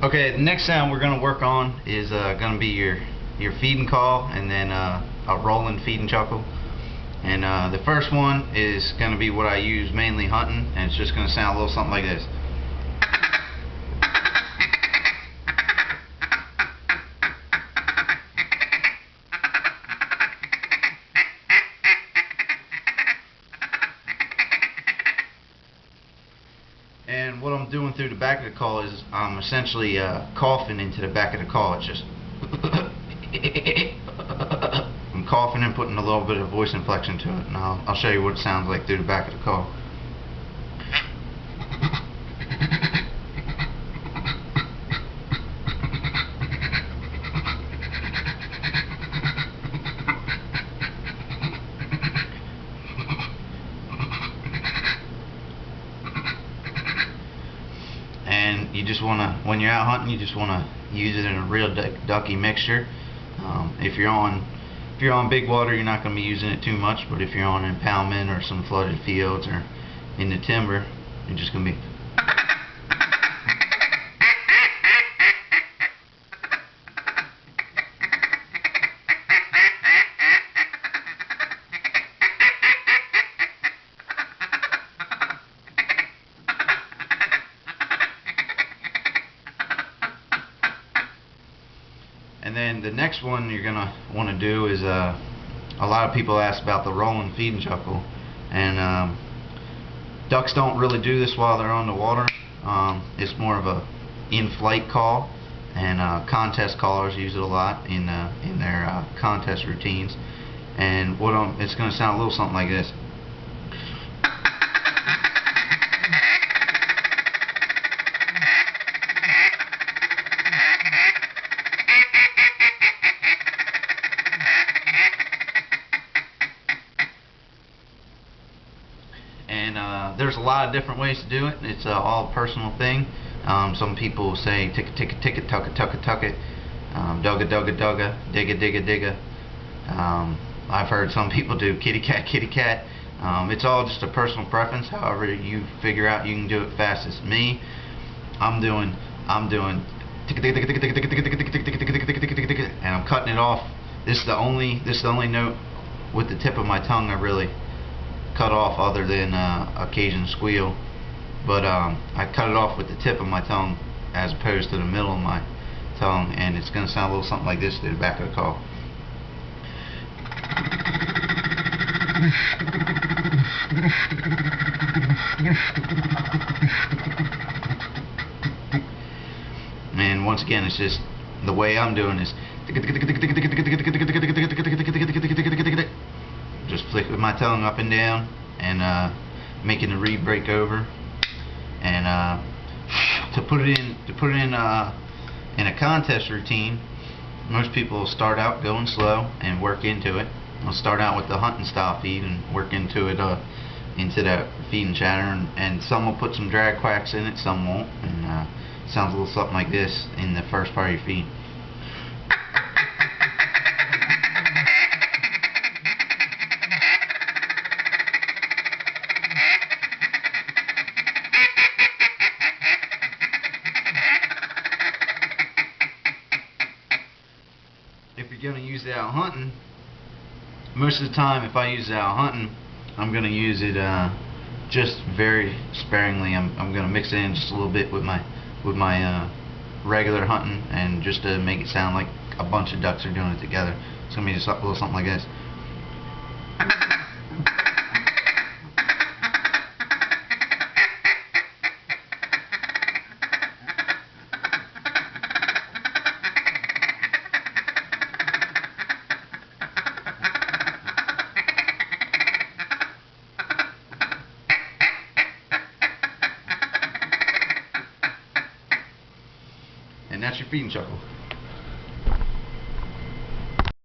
Okay, the next sound we're going to work on is going to be your feeding call, and then a rolling feeding chuckle. And the first one is going to be what I use mainly hunting, and it's just going to sound a little something like this. And what I'm doing through the back of the call is I'm essentially coughing into the back of the call. It's just I'm coughing and putting a little bit of voice inflection to it, and I'll show you what it sounds like through the back of the call. And you just want to, when you're out hunting, you just want to use it in a real ducky mixture. If you're on big water, you're not going to be using it too much, but if you're on impoundment or some flooded fields or in the timber, you're just going to be. And then the next one you're going to want to do is, a lot of people ask about the rolling feeding chuckle, and ducks don't really do this while they're on the water. It's more of a in-flight call, and contest callers use it a lot in their contest routines. And it's going to sound a little something like this. And there's a lot of different ways to do it. It's all a personal thing. Some people say tick it, tick it, tick it, tuck it, tuck it, tuck it, dugga, dugga, dugga, digga, digga, digga. I've heard some people do kitty cat, kitty cat. It's all just a personal preference. However you figure out you can do it fastest. Me, I'm doing tick tick tick tick tick tick tick tick tick tick tick tick tick, and I'm cutting it off. This is the only note with the tip of my tongue I really cut off, other than occasional squeal. But I cut it off with the tip of my tongue as opposed to the middle of my tongue, and it's going to sound a little something like this through the back of the call. And once again, it's just the way I'm doing this. Just flick with my tongue up and down, and making the reed break over. And to put it in a contest routine, most people will start out going slow and work into it. They'll start out with the hunting style feed and work into it, into that feed and chatter, and some will put some drag quacks in it, some won't. And it sounds a little something like this in the first part of your feed. If you're going to use it out hunting, most of the time if I use it out hunting, I'm going to use it just very sparingly. I'm going to mix it in just a little bit with my regular hunting, and just to make it sound like a bunch of ducks are doing it together. It's going to be just a little something like this. And that's your feeding chuckle.